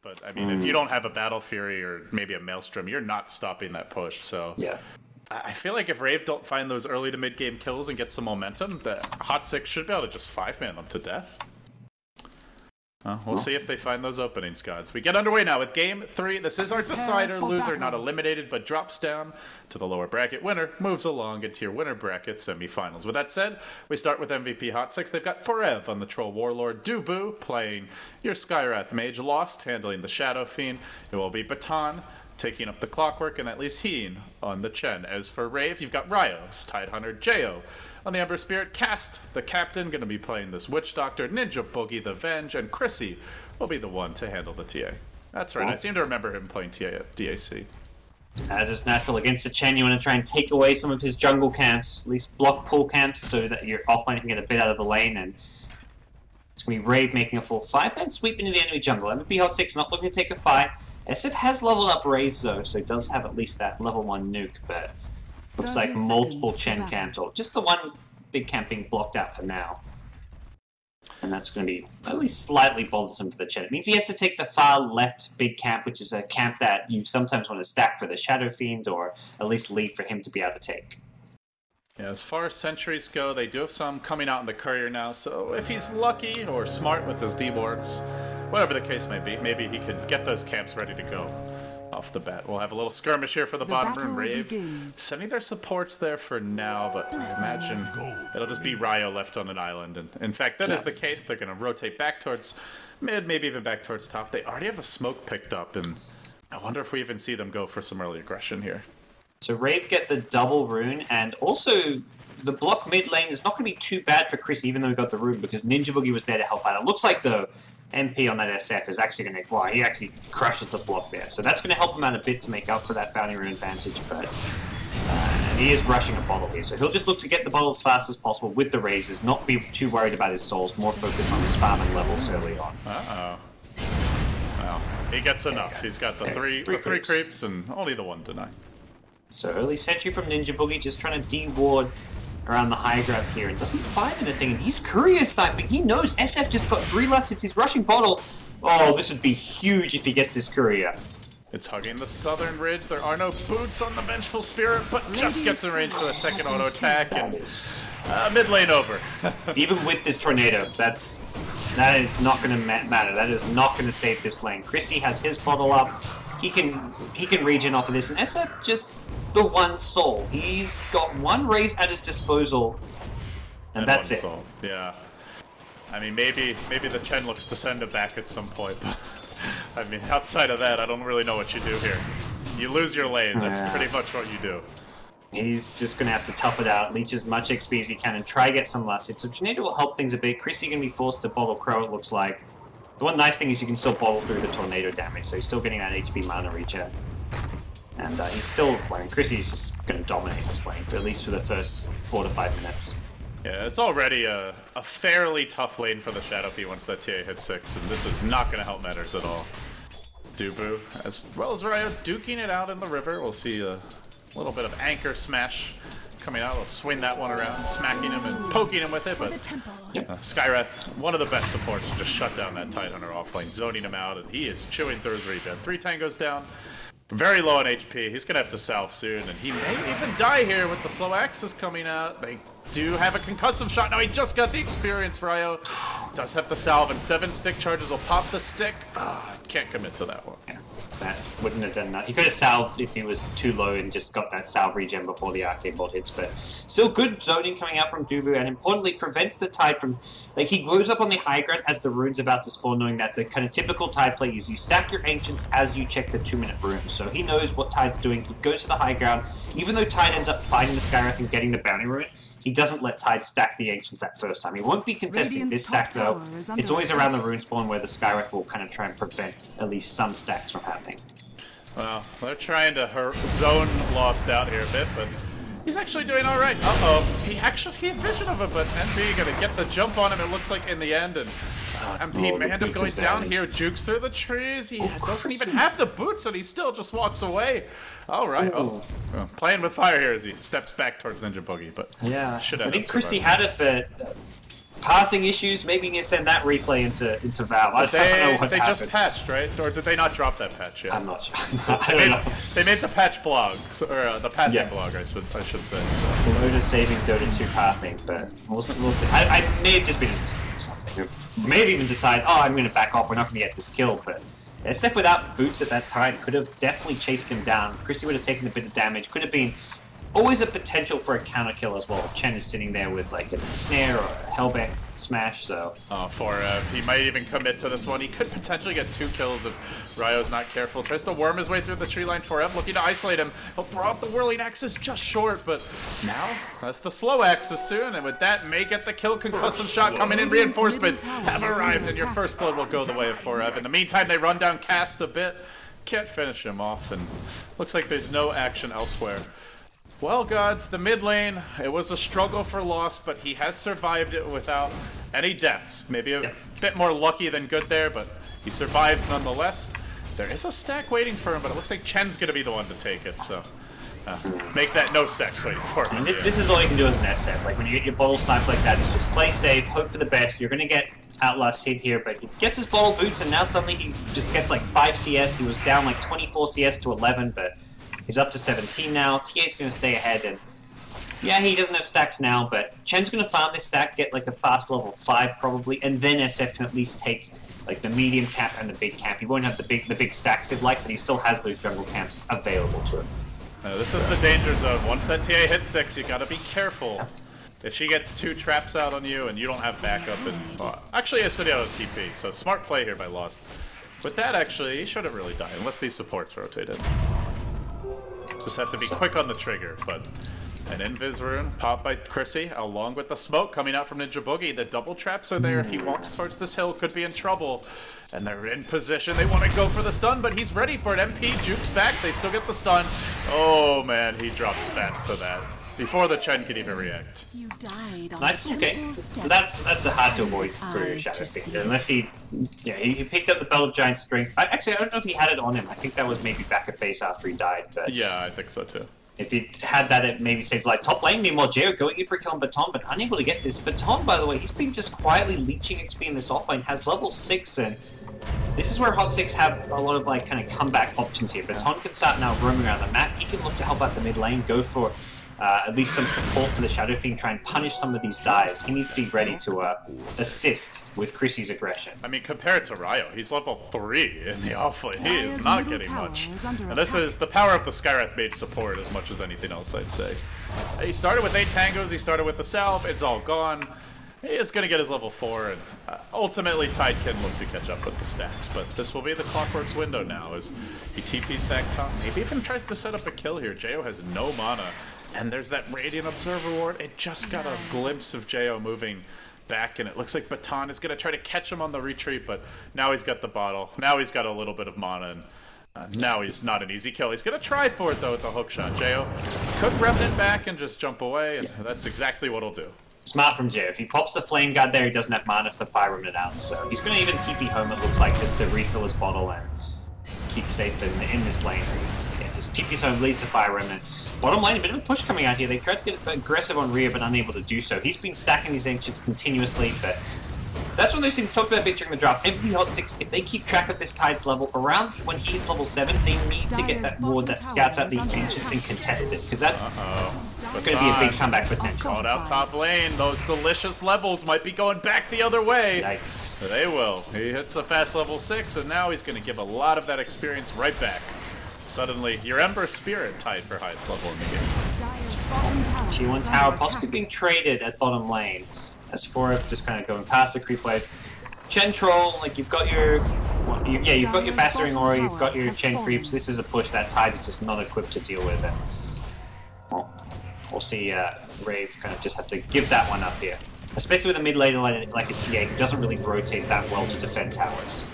But, I mean, if you don't have a Battle Fury or maybe a Maelstrom, you're not stopping that push. So Yeah. I feel like if Rave don't find those early to mid-game kills and get some momentum, the Hot Six should be able to just 5-man them to death. We'll see if they find those openings, gods. We get underway now with Game 3. This is our decider. Loser not eliminated, but drops down to the lower bracket. Winner moves along into your winner bracket semifinals. With that said, we start with MVP Hot Six. They've got Forev on the Troll Warlord, Dubu playing your Skywrath Mage, Lost handling the Shadow Fiend. It will be Baton taking up the Clockwork, and at least Heen on the Chen. As for Rave, you've got Ryos, Tidehunter, Jo on the Ember Spirit, Cast, the Captain, going to be playing this Witch Doctor, Ninja Boogie, the Venge, and Chrissy will be the one to handle the TA. That's right, I seem to remember him playing TA at DAC. As is natural against the Chen, you want to try and take away some of his jungle camps, at least block pull camps, so that your offlane can get a bit out of the lane, and it's going to be Rave making a full 5-man sweep into the enemy jungle. MVP Hot Six not looking to take a fight. SF has leveled up Raze though, so he does have at least that level 1 nuke, but looks like multiple Chen camps, or just the one big camp being blocked out for now. And that's going to be at least slightly bothersome for the Chen. It means he has to take the far left big camp, which is a camp that you sometimes want to stack for the Shadow Fiend, or at least leave for him to be able to take. Yeah, as far as sentries go, they do have some coming out in the courier now, so if he's lucky or smart with his D-boards, whatever the case may be, maybe he could get those camps ready to go off the bat. We'll have a little skirmish here for the bottom room. Rave sending their supports there for now, but I imagine it'll just be Ryo left on an island. And in fact, that is the case. They're going to rotate back towards mid, maybe even back towards top. They already have a smoke picked up, and I wonder if we even see them go for some early aggression here. So Rave get the double rune, and also the block mid lane is not going to be too bad for Chris, even though we got the rune, because Ninja Boogie was there to help out. It looks like the MP on that SF is actually going to... Wow, he actually crushes the block there. So that's going to help him out a bit to make up for that bounty rune advantage, but... and he is rushing a bottle here, so he'll just look to get the bottle as fast as possible with the raises, not be too worried about his souls, more focus on his farming levels early on. Uh-oh. Well, he gets enough. He's got the three creeps and only the one deny. So early sentry from Ninja Boogie, just trying to de-ward around the high ground here, and doesn't find anything. And he's courier sniping. He knows SF just got 3 less since he's rushing bottle. Oh, this would be huge if he gets this courier. It's hugging the southern ridge. There are no boots on the Vengeful Spirit, but just gets in range for a second auto attack, and mid lane over. Even with this tornado, that is not going to matter. That is not going to save this lane. Chrissy has his bottle up. He can regen off of this, and SF just the one soul. He's got 1 raise at his disposal, and that's it. Soul. Yeah. I mean, maybe the Chen looks to send him back at some point, but I mean, outside of that, I don't really know what you do here. You lose your lane, that's pretty much what you do. He's just going to have to tough it out, leech as much XP as he can, and try to get some last hits. So Tornado will help things a bit. Chrissy going to be forced to bottle Crow, it looks like. The one nice thing is you can still bottle through the tornado damage, so he's still getting that HP mana regen. And he's still, well, Chrissy's just going to dominate this lane, for at least for the first 4 to 5 minutes. Yeah, it's already a fairly tough lane for the Shadow Fiend once that TA hits 6, and this is not going to help matters at all. Dubu, as well as Ryo, duking it out in the river. We'll see a little bit of anchor smash coming out. We'll swing that one around, smacking him and poking him with it, but Skywrath, one of the best supports, to just shut down that Tidehunter offlane, zoning him out, and he is chewing through his regen. 3 tangos down, very low on HP. He's going to have to salve soon, and he may even die here with the slow axis coming out. They do have a concussive shot. Now he just got the experience, Ryo. Does have the salve, and 7 stick charges will pop the stick. Can't commit to that one. Yeah, that wouldn't have done that. He could have salved if he was too low and just got that salve regen before the arcade bolt hits, but still good zoning coming out from Dubu, and importantly prevents the Tide from... Like, he goes up on the high ground as the rune's about to spawn, knowing that the kind of typical Tide play is you stack your Ancients as you check the 2-minute runes. So he knows what Tide's doing. He goes to the high ground. Even though Tide ends up fighting the Skywrath and getting the bounty rune, he doesn't let Tide stack the Ancients that first time. He won't be contesting this stack though. It's always around the rune spawn where the Skywrath will kind of try and prevent at least some stacks from happening. Well, they're trying to zone Lost out here a bit, but he's actually doing alright. He had vision of it, but MP gonna get the jump on him, it looks like, in the end, and MP may end up going down here, jukes through the trees. He doesn't even have the boots, and he still just walks away. Alright, playing with fire here as he steps back towards Ninja Boogie, but yeah, I think Chrissy had it, but pathing issues. Maybe you need to send that replay into Valve. I don't know what they happened. just patched, right? Or did they not drop that patch yet? I'm not sure. I don't know. They made the patch blog, or the pathing blog, I should say. So. Dota saving Dota 2 pathing, but we'll see. I may have just been in this game or something. Maybe even decide, oh, I'm going to back off. We're not going to get this kill, but SF without boots at that time could have definitely chased him down. Chrissy would have taken a bit of damage. Could have been always a potential for a counter kill as well. Chen is sitting there with like a snare or a Hellbeck smash, so... He might even commit to this one. He could potentially get 2 kills if Ryo's not careful. Tries to worm his way through the tree line. Forev looking to isolate him. He'll throw out the whirling axis just short, but now that's the slow axis soon, and with that may get the kill. Concussive shot coming in. Reinforcements have arrived, and your first blood will go the way of Forev. In the meantime, they run down Cast a bit. Can't finish him off, and looks like there's no action elsewhere. Well, gods, the mid lane, it was a struggle for Lost, but he has survived it without any deaths. Maybe a bit more lucky than good there, but he survives nonetheless. There is a stack waiting for him, but it looks like Chen's going to be the one to take it, so make that no stacks waiting for him. And this is all you can do as an SF. Like, when you get your bottle sniped like that, is just play safe, hope for the best. You're going to get Outlast hit here, but he gets his bottle boots, and now suddenly he just gets like 5 CS. He was down like 24 CS to 11, but... he's up to 17 now. TA's going to stay ahead, and yeah, he doesn't have stacks now, but Chen's going to farm this stack, get like a fast level 5 probably, and then SF can at least take like the medium camp and the big camp. He won't have the big stacks he'd like, but he still has those jungle camps available to him. This is the danger zone. Once that TA hits 6, you got to be careful. If she gets 2 traps out on you and you don't have backup, and actually I stood out of TP, so smart play here by Lost. With that, actually, he shouldn't really die unless these supports rotated. Just have to be quick on the trigger, but an Invis rune popped by Chrissy, along with the smoke coming out from Ninja Boogie. The double traps are there. If he walks towards this hill, could be in trouble. And they're in position. They want to go for the stun, but he's ready for it. MP jukes back. They still get the stun. Oh, man, he drops fast to that. Before the Chen could even react. Nice, okay. So that's a hard to avoid for Shadow Fiend, unless he picked up the Belt of Giant Strength. Actually, I don't know if he had it on him. I think that was maybe back at base after he died. But yeah, I think so too. If he had that, it maybe saves like top lane. Meanwhile, Jao going in for a kill on Baton, but unable to get this. Baton, by the way, he's been just quietly leeching XP in this offlane. Has level 6, and this is where Hot 6 have a lot of like kind of comeback options here. Baton can start now roaming around the map. He can look to help out the mid lane, go for at least some support for the Shadow Fiend, try and punish some of these dives. He needs to be ready to assist with Chrissy's aggression. I mean, compared to Ryo, he's level 3 in the offlane. He is not getting much. And this is the power of the Skywrath Mage support as much as anything else, I'd say. He started with 8 tangos, he started with the salve, it's all gone. He is going to get his level 4, and ultimately Tide can look to catch up with the stacks, but this will be the Clockwork's window now as he TP's back top. Maybe even tries to set up a kill here. Jao has no mana, and there's that Radiant Observer Ward. It just got a glimpse of Jao moving back, and it looks like Baton is going to try to catch him on the retreat, but now he's got the bottle. Now he's got a little bit of mana, and now he's not an easy kill. He's going to try for it, though, with the hookshot. Jao could Remnant back and just jump away, and that's exactly what he'll do. Smart from Jao. If he pops the Flame Guard there, he doesn't have mana for Fire Remnant out, so he's going to even TP home, it looks like, just to refill his bottle and keep safe in this lane. Yeah, just TP's home, leads to Fire Remnant. Bottom lane, a bit of a push coming out here. They tried to get aggressive on Rhea, but unable to do so. He's been stacking these Ancients continuously, but that's one of those things we talked about a bit during the draft. Every Hot 6, if they keep track of this Tide's level, around when he hits level 7, they need to get that ward that scouts out the Ancients and contest it, because that's going to be a big comeback potential. Called out top lane. Those delicious levels might be going back the other way. Yikes. They will. He hits a fast level 6, and now he's going to give a lot of that experience right back. Suddenly, your Ember Spirit tied for highest level in the game. T1 Tower possibly being traded at bottom lane. As Forev just kind of going past the creep wave. Chen Troll, like you've got your, you've got your Bassering Aura, you've got your Chen creeps. This is a push that Tide is just not equipped to deal with it. Well, we'll see Rave kind of just have to give that one up here. Especially with a mid laner like a TA who doesn't really rotate that well to defend towers.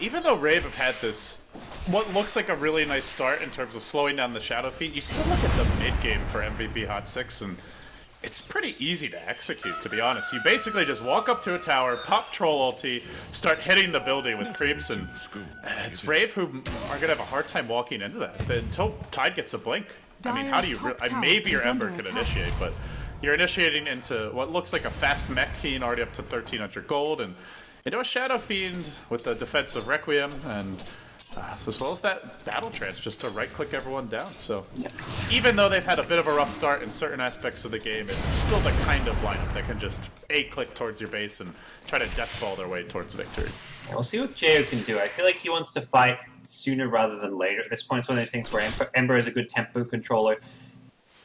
Even though Rave have had this, what looks like a really nice start in terms of slowing down the Shadow Fiend, you still look at the mid game for MVP Hot 6 and it's pretty easy to execute, to be honest. You basically just walk up to a tower, pop Troll ulti, start hitting the building with creeps, and it's Rave who are going to have a hard time walking into that until Tide gets a blink. I mean, how do you... maybe your Ember could initiate, but you're initiating into what looks like a fast mech Keen, already up to 1,300 gold, and into a Shadow Fiend with the defensive Requiem, and as well as that Battle Trance just to right-click everyone down. So even though they've had a bit of a rough start in certain aspects of the game, it's still the kind of lineup that can just click towards your base and try to deathball their way towards victory. We'll see what Jo can do. I feel like he wants to fight sooner rather than later. At this point, it's one of those things where Ember is a good tempo controller.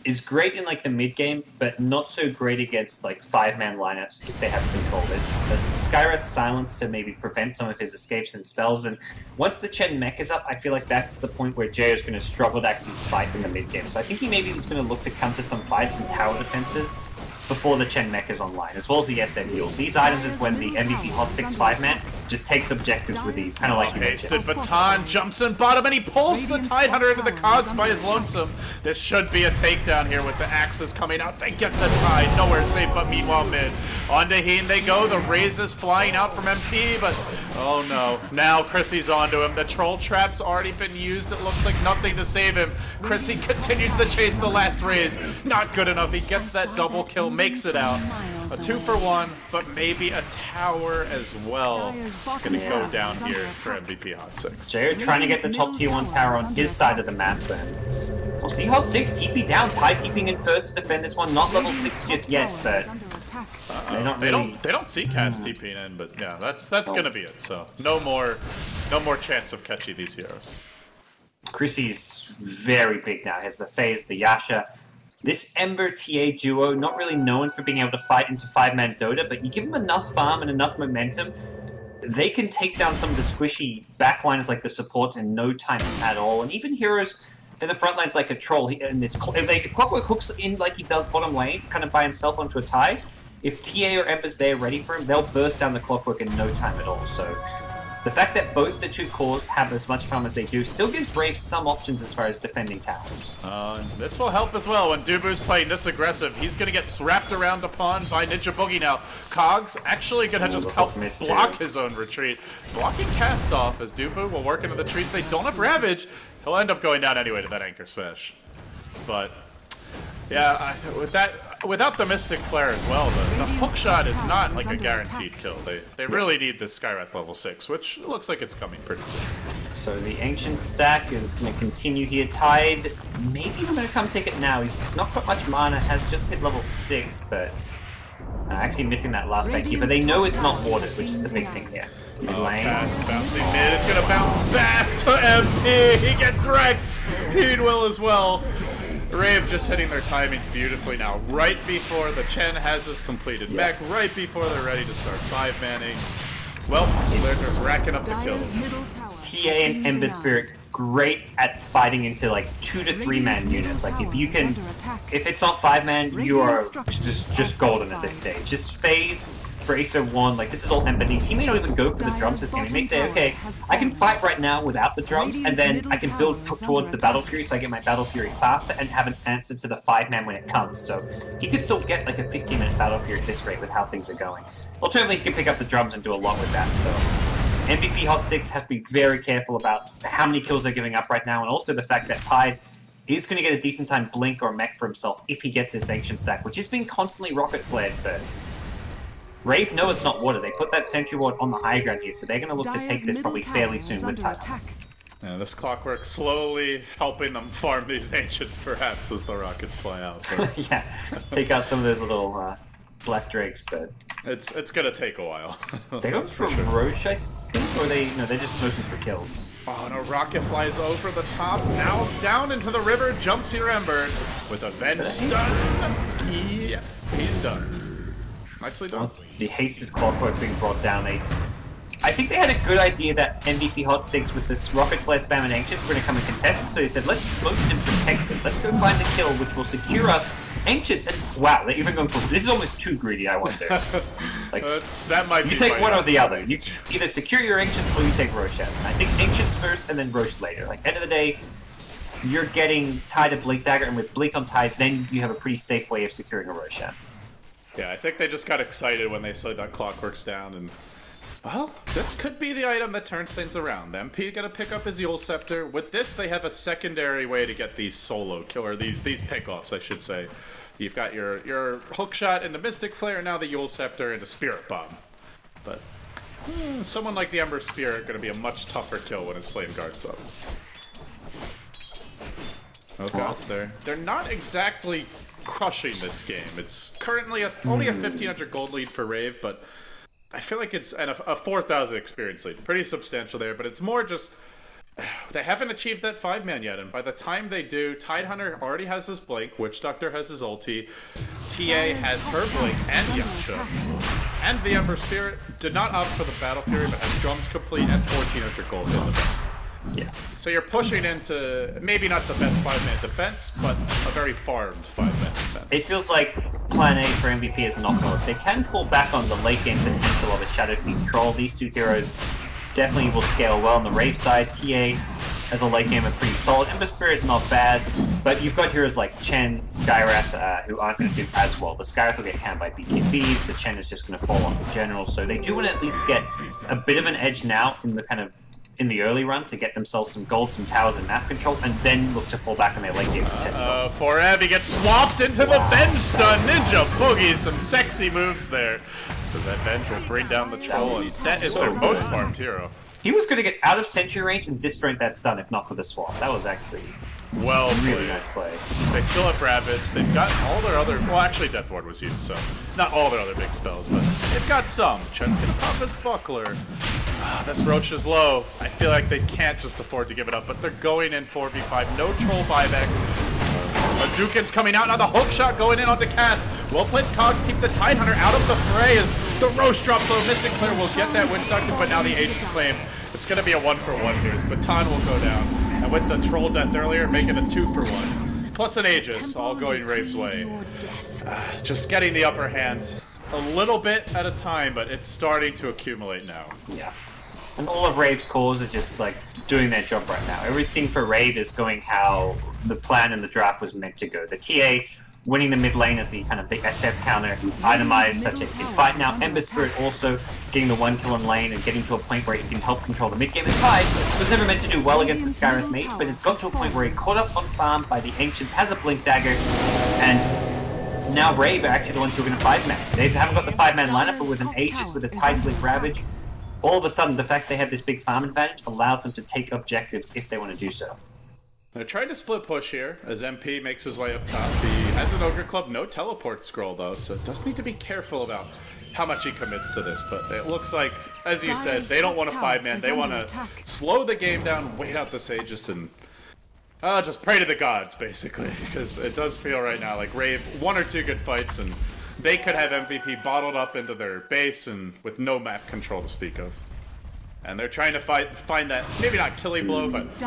Is great in like the mid game, but not so great against like 5-man lineups if they have control. There's Skywrath's silence to maybe prevent some of his escapes and spells, and once the Chen mech is up, I feel like that's the point where Jay is going to struggle to actually fight in the mid game. So I think he maybe is going to look to come to some fights and tower defenses before the Chen mech is online, as well as the SM heals. These items is when the MVP Hot 6 5-man just takes objectives with these, kind of like you mentioned. Baton jumps in bottom, and he pulls the Tidehunter into the cogs by his lonesome. This should be a takedown here with the axes coming out. They get the Tide, nowhere safe but meanwhile mid. Onto Heen they go, the Raze is flying out from MP, but oh no. Now Chrissy's onto him. The Troll Trap's already been used. It looks like nothing to save him. Chrissy continues to chase the last Raze. Not good enough. He gets that double kill, makes it out. A 2-for-1, but maybe a tower as well. Gonna go down here for MVP Hot 6. Jay trying to get the top tier 1 tower on his side of the map, and we'll see Hot 6 TP down. Tide TPing in first to defend this one. Not level 6 just yet, but they don't see Cass TPing in, but yeah, that's gonna be it. So no more chance of catching these heroes. Chrissy's very big now. He has the Phase, the Yasha. This Ember TA duo, not really known for being able to fight into 5-man Dota, but you give them enough farm and enough momentum, they can take down some of the squishy backliners like the supports in no time at all. And even heroes in the front lines like a Troll, and this Clockwork hooks in like he does bottom lane, kind of by himself onto a Tide. If TA or Ember's there ready for him, they'll burst down the Clockwork in no time at all. So the fact that both the two cores have as much farm as they do still gives Rave some options as far as defending towers. This will help as well when Dubu's playing this aggressive. He's going to get wrapped around upon by Ninja Boogie now. Cogs actually going to just help block his own retreat. Blocking cast off as Dubu will work into the trees. They don't have Ravage. He'll end up going down anyway to that Anchor Smash. But yeah, without the Mystic Flare as well, the hook shot is not like a guaranteed kill. They really need this Skywrath level 6, which looks like it's coming pretty soon. So the Ancient stack is going to continue here. Tide, maybe even going to come take it now. He's not got much mana, has just hit level 6, but actually missing that last bank here. But they know it's not warded, which is the big thing here. Mid lane. Bouncing mid, it's going to bounce back to MP. He gets wrecked. He will as well. Rave just hitting their timings beautifully now, right before the Chen has his completed mech, right before they're ready to start 5-manning. Well, they're just racking up the kills. TA and Ember Spirit, great at fighting into like 2 to 3-man units. Like if it's not 5-man, you are just golden at this stage. Just Phase, Bracer 1, like this is all Ember needs. He may not even go for the drums this game. He may say, okay, I can fight right now without the drums, and then I can build towards the Battle Fury so I get my Battle Fury faster and have an answer to the 5-man when it comes. So he could still get like a 15-minute Battle Fury at this rate with how things are going. Alternatively, he can pick up the drums and do a lot with that. So MVP Hot 6 have to be very careful about how many kills they're giving up right now, and also the fact that Tide is going to get a decent time Blink or Mech for himself if he gets this Ancient stack, which has been constantly rocket flared, but Rave know it's not water. They put that Sentry Ward on the high ground here, so they're going to look to take this probably fairly soon with Tide. Yeah, this Clockwork slowly helping them farm these Ancients, perhaps, as the rockets fly out. Yeah, take out some of those little Black Drakes, but it's going to take a while. They go for Roche, I think, or they're just smoking for kills. Oh, and a rocket flies over the top, now down into the river, jumps your Ember with a Venge stun. Yeah, he's done. Nicely done. The hasted Clockwork being brought down. I think they had a good idea that MVP Hot 6 with this Rocket Flare spam and Ancients were going to come and contest it, so they said, let's smoke it and protect it. Let's go find the kill, which will secure us. Ancients, and wow, they're even going for this is almost too greedy, I wonder. Like, that might be you take one or the other. You either secure your Ancients or you take Roshan. And I think Ancients first and then Roche later. Like, end of the day, you're getting Tide and Blink Dagger, and with Blink on Tide, then you have a pretty safe way of securing a Roshan. Yeah, I think they just got excited when they saw that Clockwork's down, and well, this could be the item that turns things around. MP gonna pick up his Yule Scepter. With this, they have a secondary way to get these solo kill, or these pickoffs, I should say. You've got your hookshot and the Mystic Flare, now the Yule Scepter and the Spirit Bomb. But someone like the Ember Spirit going to be a much tougher kill when his Flame Guard's up. Oh gods, they're not exactly crushing this game. It's currently only a 1,500 gold lead for Rave, but I feel like it's a 4,000 experience lead. Pretty substantial there, but it's more just they haven't achieved that 5-man yet, and by the time they do, Tidehunter already has his Blink, Witch Doctor has his ulti, TA has her Blink and Yasha, and the Ember Spirit did not opt for the Battle Fury, but has drums complete and 1,400 gold in the back. Yeah. So you're pushing into maybe not the best 5-man defense, but a very farmed 5-man defense. It feels like Plan A for MVP is not going. They can fall back on the late game potential of a Shadow Fiend Troll. These two heroes definitely will scale well on the Rave side. TA as a late gamer pretty solid. Ember Spirit not bad, but you've got heroes like Chen, Skywrath, who aren't going to do as well. The Skywrath will get canned by BKBs, the Chen is just going to fall off in general, so they do want to at least get a bit of an edge now in the early run to get themselves some gold, some towers, and map control, and then look to fall back on their late game potential. Forever gets swapped into the Venge Stun. Ninja Boogie, some sexy moves there. So that Venge will bring down the troll, and that is their most farmed hero. He was going to get out of sentry range and disjoint that stun if not for the swap. That was actually well really played. nice play. They still have Ravage. They've got all their other... Well, actually, Death Ward was used, so not all their other big spells, but they've got some. Chen's going to pop his Buckler. This Roach is low. I feel like they can't just afford to give it up, but they're going in 4v5. No troll buyback. Hadouken's coming out. Now the hookshot going in onto cast. Well-placed cogs keep the Tidehunter out of the fray as the Roach drops low. Mystic Flare will get that Wind Sucking, but now the Aegis Claim. It's going to be a 1-for-1 here. His Baton will go down. And with the troll death earlier, make it a 2-for-1. Plus an Aegis, all going Rave's way. Just getting the upper hand a little bit at a time, but it's starting to accumulate now. Yeah. And all of Rave's cores are just like doing their job right now. Everything for Rave is going how the plan in the draft was meant to go. The TA winning the mid lane as the kind of big SF counter. He's itemized such that he can fight now. Ember Spirit also getting the 1 kill in lane and getting to a point where he can help control the mid game. And Tide was never meant to do well against the Skywrath mage, but it's got to a point where he caught up on farm by the Ancients, has a Blink Dagger, and now Rave are actually the ones who are going to 5-man. They haven't got the 5-man lineup, but with an Aegis, with a Tide Blink Ravage, all of a sudden the fact they have this big farm advantage allows them to take objectives if they want to do so. They're trying to split push here as MP makes his way up top. He has an Ogre Club, no teleport scroll though, so does need to be careful about how much he commits to this. But it looks like, as you said, they don't want a 5-man. They want to slow the game down, wait out this Aegis, and just pray to the gods, basically. Because it does feel right now like Rave, 1 or 2 good fights, and they could have MVP bottled up into their base and with no map control to speak of. And they're trying to find that, maybe not killing blow, but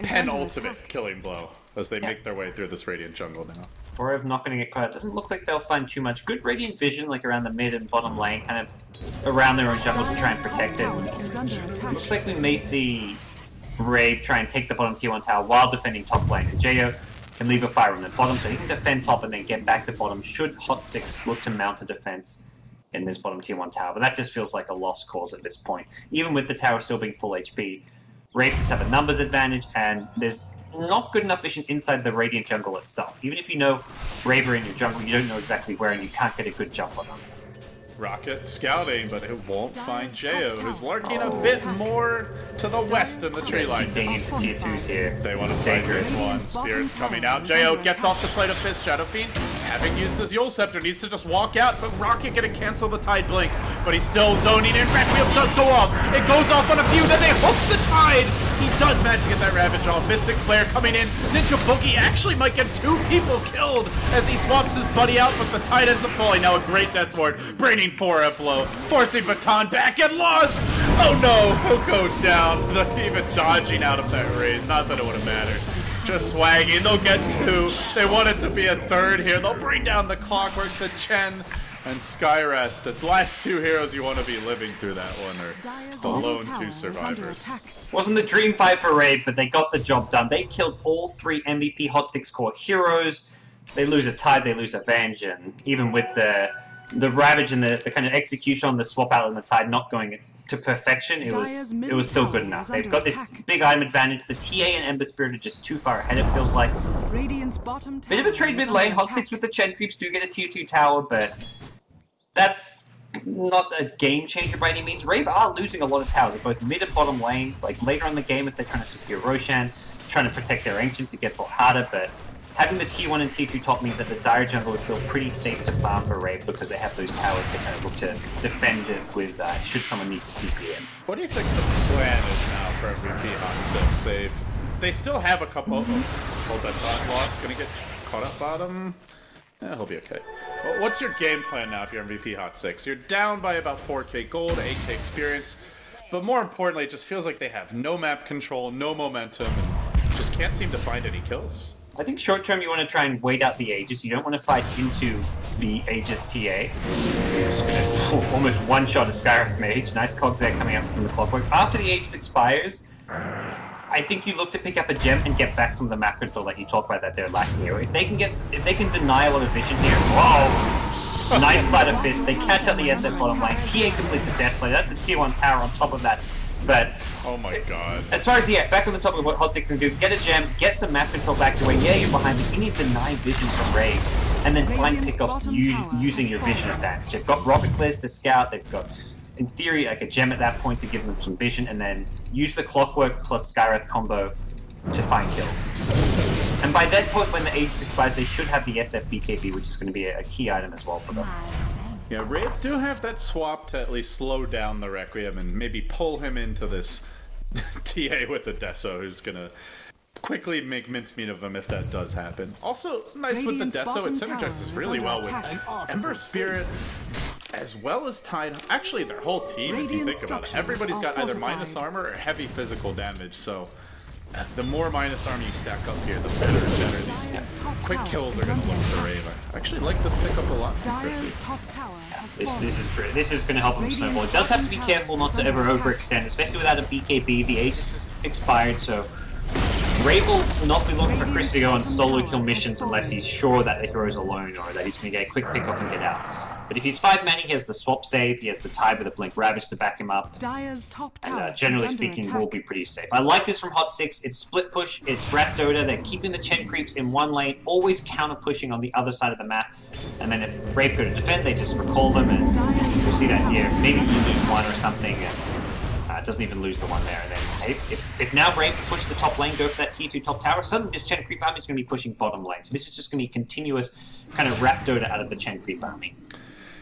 penultimate killing blow as they make their way through this Radiant jungle now. Rave not going to get caught. It doesn't look like they'll find too much. Good Radiant vision, like around the mid and bottom lane, kind of around their own jungle to try and protect it. Looks like we may see Rave try and take the bottom tier 1 tower while defending top lane. And Jo can leave a fire on the bottom, so he can defend top and then get back to bottom should Hot 6 look to mount a defense in this bottom tier 1 tower. But that just feels like a lost cause at this point. Even with the tower still being full HP, Rave just have a numbers advantage, and there's not good enough vision inside the Radiant jungle itself. Even if you know Rave are in your jungle, you don't know exactly where, and you can't get a good jump on them. Rocket scouting, but it won't find Jo, who's lurking a bit more to the west in the tree line. They need the tier 2s here. They want to fight this one. Spirit's coming out. Jo gets off the sight of Fist. Shadow Fiend, having used his Yule Scepter, needs to just walk out, but Rocket gonna cancel the Tide Blink. But he's still zoning in. Requiem does go off. It goes off on a few, then they hook the Tide! He does manage to get that Ravage off. Mystic Flare coming in. Ninja Boogie actually might get 2 people killed as he swaps his buddy out, but the Tide ends up falling. Now a great Death Ward, braining 4 a blow, forcing Baton back and lost! Oh no, he'll go down. Not even dodging out of that raise. Not that it would have mattered. Just swagging. They'll get 2. They want it to be a 3rd here. They'll bring down the Clockwork, the Chen, and Skywrath. The last 2 heroes you want to be living through that one are the lone 2 survivors. Wasn't the dream fight for Rave, but they got the job done. They killed all 3 MVP Hot 6 core heroes. They lose a Tide, they lose a Venge, and even with the Ravage and the kind of execution on the swap out and the Tide not going to perfection, it was still good enough. They've got this big item advantage. The TA and Ember Spirit are just too far ahead, it feels like. Bit of a trade mid lane. Hot 6 with the Chen creeps do get a tier 2 tower, but that's not a game changer by any means. Rave are losing a lot of towers at both mid and bottom lane. Like later in the game, if they're trying to secure Roshan, trying to protect their Ancients, it gets a lot harder, but having the tier 1 and tier 2 top means that the dire jungle is still pretty safe to farm for Rave because they have those towers to kind of look to defend it with should someone need to TP in. What do you think the plan is now for MVP Hot 6? They still have a couple of hold that bot loss, gonna get caught up bottom. Yeah, he'll be okay. Well, what's your game plan now if you're MVP Hot 6? You're down by about 4k gold, 8k experience, but more importantly, it just feels like they have no map control, no momentum, and just can't seem to find any kills. I think short term you want to try and wait out the Aegis. You don't want to fight into the Aegis TA. You're just going to almost one-shot a Skywrath Mage. Nice cogs there coming out from the Clockwork. After the Aegis expires, I think you look to pick up a gem and get back some of the map control that you talk about that they're lacking here. If they can deny a lot of vision here, whoa! Nice sleight of fist. They catch out the SF bottom lane. TA completes a Deathblade. That's a tier 1 tower on top of that. But oh my god. As far as back on the topic of what Hot 6 can do, get a gem, get some map control back your way. Yeah, you're behind, but you need to deny vision from Rave, and then find pickoffs using your vision advantage. They've got rocket clears to scout. They've got, in theory, like a gem at that point to give them some vision, and then use the Clockwork plus Skywrath combo to find kills. And by that point, when the Aegis expires, they should have the SF BKB, which is going to be a key item as well for them. Yeah, Rave do have that swap to at least slow down the Requiem and maybe pull him into this TA with a Deso who's gonna quickly make mincemeat of him if that does happen. Also, nice with the Deso, it synergizes really well with Ember Spirit as well as Tide. Actually, their whole team, if you think about it, everybody's got either minus armor or heavy physical damage, so the more minus armor you stack up here, the better and better these quick kills are going to look for Rave. I actually like this pickup a lot from Chrissy. This is great. This is going to help him snowball. It does have to be careful not to ever overextend, especially without a BKB. The Aegis is expired, so Rave will not be looking for Chris to go on solo kill missions unless he's sure that the hero's alone or that he's going to get a quick pick off and get out. But if he's 5-mana, he has the swap save, he has the Tide with a Blink Ravage to back him up, and generally speaking, will be pretty safe. I like this from Hot 6. It's split push, it's Rat Dota, they're keeping the Chen creeps in one lane, always counter pushing on the other side of the map, and then if Rave go to defend, they just recall them, and you'll see that here. Maybe you lose one or something, and doesn't even lose the one there. And then if now Rave push the top lane, go for that tier 2 top tower, suddenly this Chen creep army is going to be pushing bottom lane. So this is just going to be continuous kind of Rat Dota out of the Chen creep army.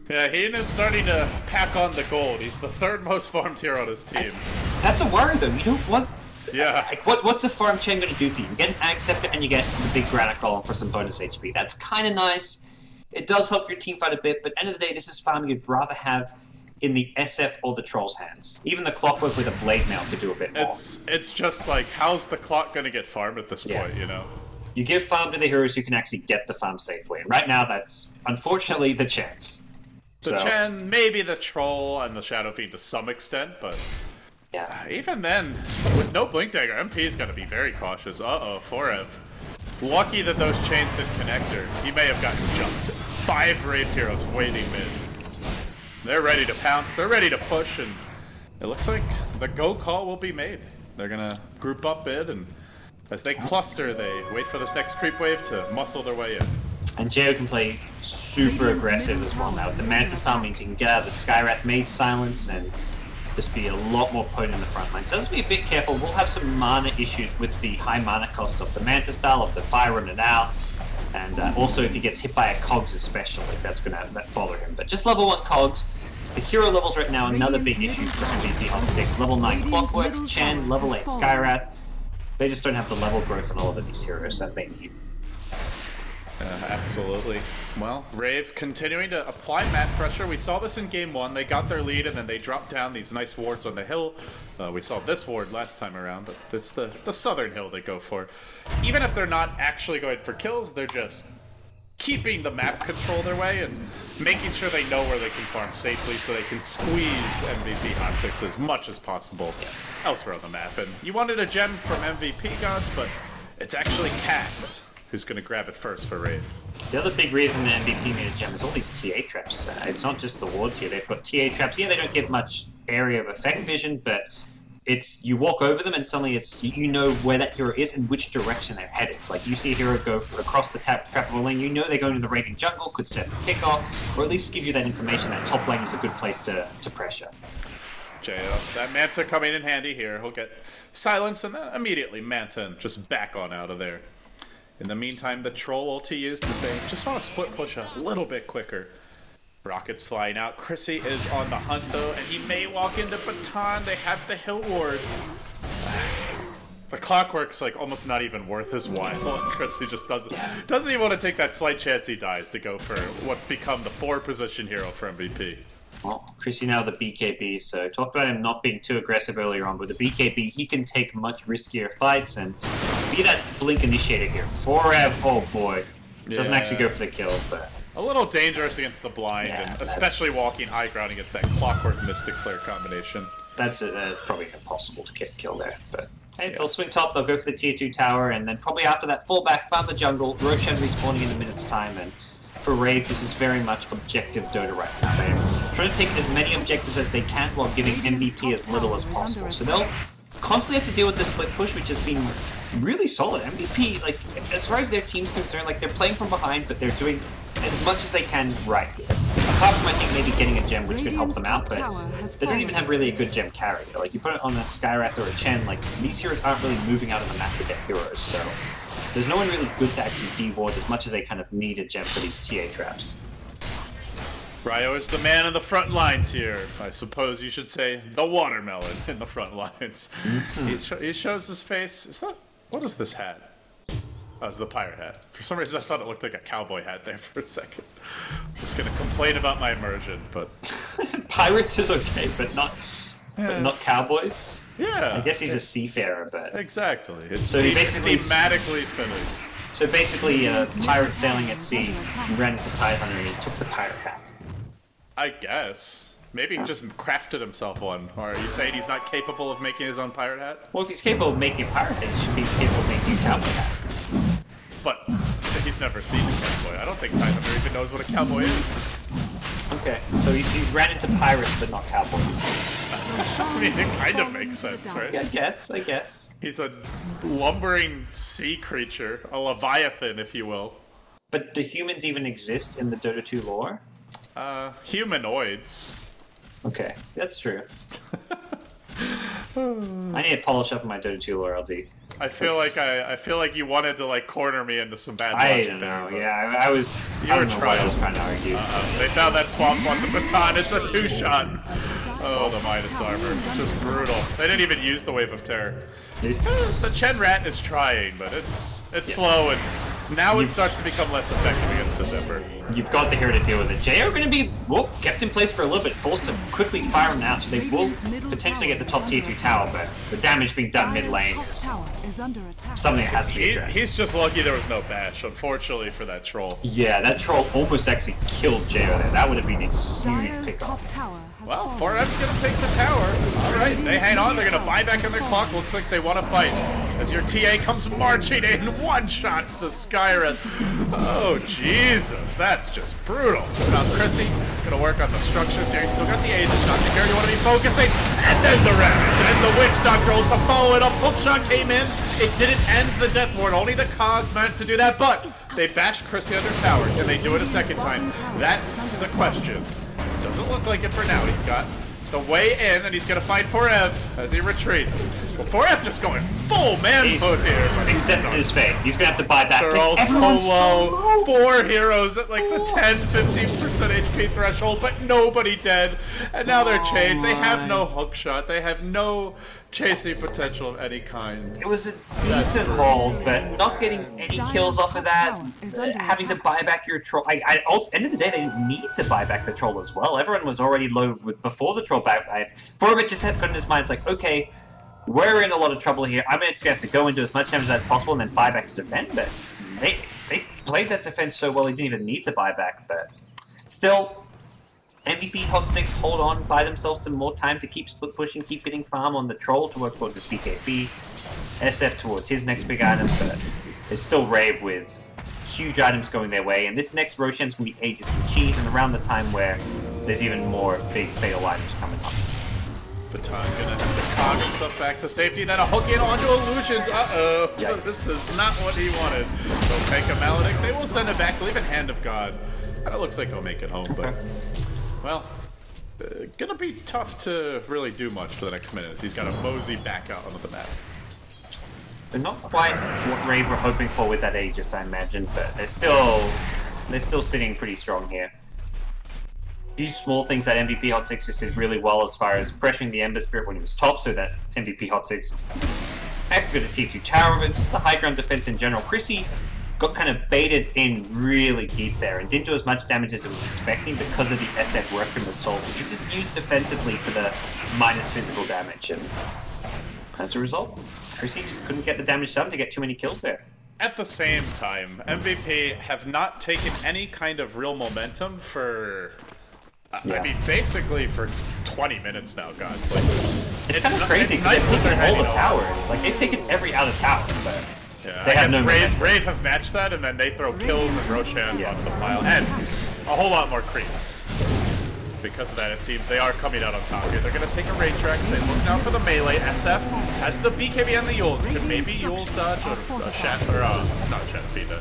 Yeah, Heen is starting to pack on the gold. He's the third most farmed hero on his team. That's a worry, though. You don't want... Yeah. Like, what's a farm chain going to do for you? You get an Ag Scepter and you get the big Granite Golem for some bonus HP. That's kind of nice. It does help your team fight a bit, but at the end of the day, this is farm you'd rather have in the SF or the Troll's hands. Even the Clockwork with a Blade Mail could do a bit more. It's just like, how's the clock going to get farmed at this point, you know? You give farm to the heroes who can actually get the farm safely, and right now that's, unfortunately, the Chen. The Chen, maybe the Troll, and the Shadow Fiend to some extent, but yeah, even then, with no Blink Dagger, MP's got to be very cautious. Uh-oh, Forev. Lucky that those chains didn't connect her. He may have gotten jumped. 5 Rave heroes waiting mid. They're ready to pounce, they're ready to push, and it looks like the go call will be made. They're gonna group up mid, and as they cluster, they wait for this next creep wave to muscle their way in. And Jo can play super aggressive as well now. The Manta Style means he can get out of the Skywrath Mage silence and just be a lot more potent in the front line. So let's be a bit careful. We'll have some mana issues with the high mana cost of the Manta Style, of the Fire running out, and also if he gets hit by a Cogs especially, that's going to bother him. But just level 1 Cogs. The hero levels right now, another big issue for MVP Hot 6. Level 9 Clockwork, Chen, level 8 Skywrath. They just don't have the level growth on all of these heroes that they need. Absolutely. Well, Rave continuing to apply map pressure. We saw this in game 1. They got their lead and then they dropped down these nice wards on the hill. We saw this ward last time around, but it's the southern hill they go for. Even if they're not actually going for kills, they're just keeping the map control their way and making sure they know where they can farm safely so they can squeeze MVP Hot 6 as much as possible elsewhere on the map. And you wanted a gem from MVP gods, but it's actually Cast who's going to grab it first for Rave. The other big reason the MVP made a gem is all these TA traps. It's not just the wards here. They've got TA traps. Yeah, they don't give much area of effect vision, but it's you walk over them and suddenly it's you know where that hero is and which direction they're headed. It's like you see a hero go across the trap of a lane, you know they're going to the raiding jungle, could set the pick off, or at least give you that information that top lane is a good place to pressure. Jo, that Manta coming in handy here. He'll get silence and then immediately Manta just back on out of there. In the meantime, the troll ulti used as they just want to split push a little bit quicker. Rockets flying out. Chrissy is on the hunt though, and he may walk into Baton. They have the hill ward. The clockwork's like almost not even worth his while. Chrissy just doesn't even want to take that slight chance he dies to go for what's become the 4-position hero for MVP. Well, Chrissy now the BKB, so talked about him not being too aggressive earlier on, but the BKB, he can take much riskier fights and be that blink initiator here. 4F, oh boy. Doesn't actually go for the kill, but... A little dangerous against the blind, and especially walking high ground against that Clockwork Mystic Flare combination. That's probably impossible to get kill there, but... Hey, they'll swing top, they'll go for the tier 2 tower, and then probably after that fallback, found the jungle, Roshan respawning in a minute's time, and for Rave, this is very much objective Dota right now. They're trying to take as many objectives as they can while giving MVP as little as possible. So they'll constantly have to deal with the split push, which has been really solid. MVP, like, as far as their team's concerned, like, they're playing from behind, but they're doing as much as they can right. Apart from, I think, maybe getting a gem, which could help them out, but they don't even have really a good gem carry. Like, you put it on a Skywrath or a Chen, like, these heroes aren't really moving out of the map to get heroes, so there's no one really good to actually de-ward as much as they kind of need a gem for these TA traps. Ryo is the man in the front lines here. I suppose you should say the watermelon in the front lines. He shows his face. What is this hat? Oh, it's the pirate hat. For some reason I thought it looked like a cowboy hat there for a second. Just gonna complain about my immersion, but... Pirates is okay, but not cowboys? Yeah. I guess he's a seafarer, but... Exactly. It's so he basically thematically finished. So basically, pirate sailing at sea, ran into Tide Hunter and he took the pirate hat. I guess. Maybe he just crafted himself one. Or are you saying he's not capable of making his own pirate hat? Well, if he's capable of making a pirate hat, he should be capable of making a cowboy hat. But he's never seen a cowboy. I don't think Tide Hunter even knows what a cowboy is. Okay, so he's ran into pirates but not cowboys. I mean, it kind of makes sense, right? Yeah, I guess. He's a lumbering sea creature, a leviathan, if you will. But do humans even exist in the Dota 2 lore? Humanoids. Okay, that's true. I need to polish up my Dota 2 lore, LD. I feel like you wanted to like corner me into some bad I logic don't there, know. Yeah, I was. You were trying. I was trying to argue. They found that swamp on the baton. It's a 2-shot. Oh, the Midas armor. Just brutal. They didn't even use the Wave of Terror. The Chen Rat is trying, but it's slow, and now it starts to become less effective against December. You've got the hero to deal with it. JO are going to be kept in place for a little bit, forced to quickly fire him out, so they will potentially get the top tier 2 tower, but the damage being done mid lane is something that has to be addressed. He's just lucky there was no bash, unfortunately, for that troll. Yeah, that troll almost actually killed JO there. That would have been a huge pickoff. Well, 4F's gonna take the tower. Alright, they hang on, they're gonna buy back in their clock. Looks like they want to fight. As your TA comes marching in, one-shots the Skyrath. Oh, Jesus, that's just brutal. Now, Chrissy gonna work on the structures here. He's still got the Aegis. Dr. Gary, you want to be focusing? And then the Ravage, and the Witch Doctor to follow it up. Hookshot came in. It didn't end the Death Ward. Only the Cogs managed to do that, but they bashed Chrissy under tower. Can they do it a second time? That's the question. Doesn't look like it for now. He's got the way in, and he's going to fight 4F as he retreats. Well, 4F just going full man-mode here. Accepted his fate. He's going to have to buy back. They're all so low. 4 heroes at like the 10-15% HP threshold, but nobody dead. And now they're chained. They have no hookshot. They have no chasing potential of any kind. It was a decent hold, but not getting any kills off of that, having to buy back your troll. At the end of the day, they need to buy back the troll as well. Everyone was already low before the troll back. Forvit just had put in his mind, it's like, okay, we're in a lot of trouble here. I'm just going to have to go into as much damage as possible and then buy back to defend. But they played that defense so well, he didn't even need to buy back. But still, MVP Hot 6 hold on, buy themselves some more time to keep split pushing, keep getting farm on the troll to work towards his BKB, SF towards his next big item, but it's still Rave with huge items going their way, and this next Roshan's going to be Aegis and Cheese, and around the time where there's even more big fatal items coming up. Baton gonna have to cog himself back to safety, then a hook in onto Illusions. Uh-oh. This is not what he wanted. They'll take a Maledict. They will send it back, leaving Hand of God. And it looks like he'll make it home, but... Well, gonna be tough to really do much for the next minutes. He's got to mosey back out onto the map. They're not quite what Rave were hoping for with that Aegis, I imagine, but they're still sitting pretty strong here. A few small things that MVP Hot 6 just did really well as far as pressuring the Ember Spirit when he was top, so that MVP Hot 6 actually got a T2 tower, but just the high ground defense in general. Chrissy got kind of baited in really deep there and didn't do as much damage as it was expecting because of the SF work in the Soul, which you just used defensively for the minus physical damage, and as a result, Chrissy just couldn't get the damage done to get too many kills there. At the same time, MVP have not taken any kind of real momentum for... I mean, basically for 20 minutes now, God. It's kind of crazy because they've taken all the towers. Like, they've taken every other tower, but they have no Rave have matched that, and then they throw kills and Roshans onto the pile, and a whole lot more creeps. Because of that, it seems they are coming out on top here. They're going to take a raid track. They look down for the melee. SF has the BKB and the Yules. Could maybe Yules dodge or not Shatafida,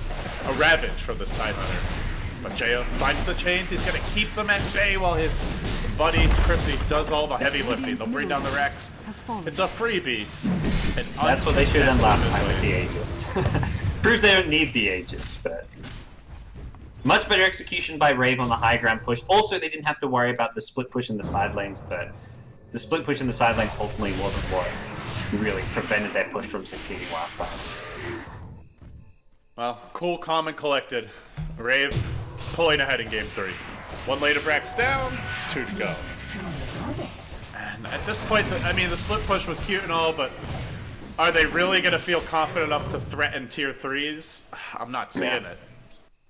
a Ravage from this Tidehunter. But Jaya finds the chains. He's going to keep them at bay while his buddy Chrissy does all the heavy lifting. They'll bring down the racks. It's a freebie. That's what they should have done last time with the Aegis. Proves they don't need the Aegis, but... Much better execution by Rave on the high ground push. Also, they didn't have to worry about the split push in the side lanes, but the split push in the side lanes ultimately wasn't what really prevented their push from succeeding last time. Well, cool, calm, and collected. Rave pulling ahead in game 3. One later Brax down, 2 to go. And at this point, I mean, the split push was cute and all, but are they really going to feel confident enough to threaten tier 3s? I'm not seeing it.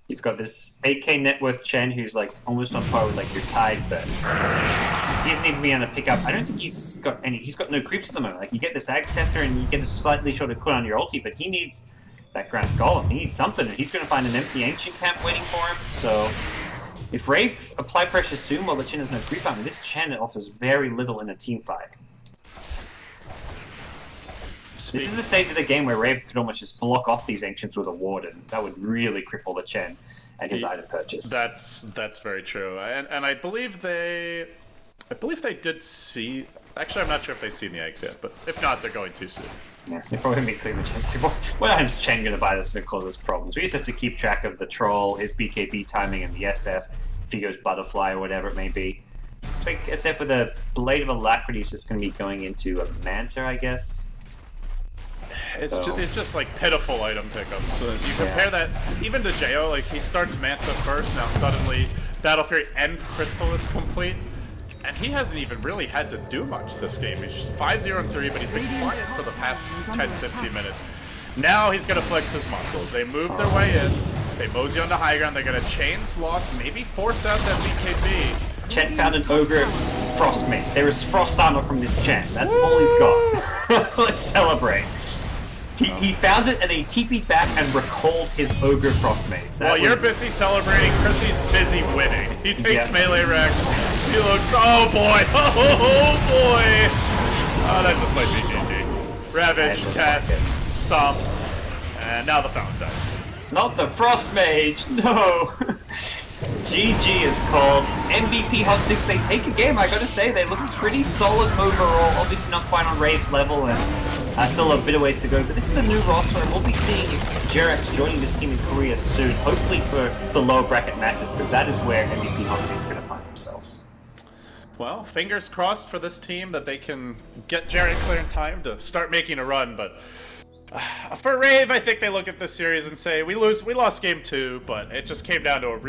You've got this 8k net worth Chen who's like almost on par with like your Tide, but he doesn't even be able to pick up. I don't think he's got no creeps at the moment. Like, you get this Ag Scepter and you get a slightly shorter cooldown on your ulti, but he needs that Grand Golem. He needs something, and he's going to find an empty Ancient Camp waiting for him. So if Rave apply pressure soon while the Chen has no creep on, this Chen offers very little in a team fight. This is the stage of the game where Rave could almost just block off these Ancients with a ward, and that would really cripple the Chen and his item purchase. That's very true, and I believe they did see. Actually, I'm not sure if they've seen the eggs yet, but if not, they're going too soon. Yeah, they're probably going to be clean the Chen. What item's Chen going to buy that's going to cause us problems? We just have to keep track of the Troll, his BKB timing, and the SF. If he goes Butterfly or whatever it may be. It's like SF with a Blade of Alacrity is just going to be going into a Manta, I guess. It's just like pitiful item pickups. So you compare that even to Jo, like he starts Manta first, now suddenly Battle Fury and Crystal is complete, and he hasn't even really had to do much this game. He's just 5-0-3, but he's been quiet for the past 10-15 minutes. Now he's gonna flex his muscles. They move their way in, they mosey on the high ground, they're gonna chain Sloth, maybe force out that BKB. Chen found an Ogre Frost Mage. There is Frost Armor from this Chen. That's all he's got. Let's celebrate. He found it and then he TP'd back and recalled his Ogre Frost Mage. While you're busy celebrating, Chrissy's busy winning. He takes melee Rex. He looks, oh boy, oh boy. Oh, that just might be GG. Ravage, cast, stomp, and now the Fountain. Not the Frost Mage, no. GG is called. MVP Hot 6, they take a game, I gotta say. They look pretty solid overall. Obviously not quite on Rave's level, and still a bit of ways to go. But this is a new roster, and we'll be seeing Jerax joining this team in Korea soon. Hopefully for the lower bracket matches, because that is where MVP Hot 6 is going to find themselves. Well, fingers crossed for this team that they can get Jerax there in time to start making a run, but... for Rave, I think they look at this series and say, we lost game 2, but it just came down to a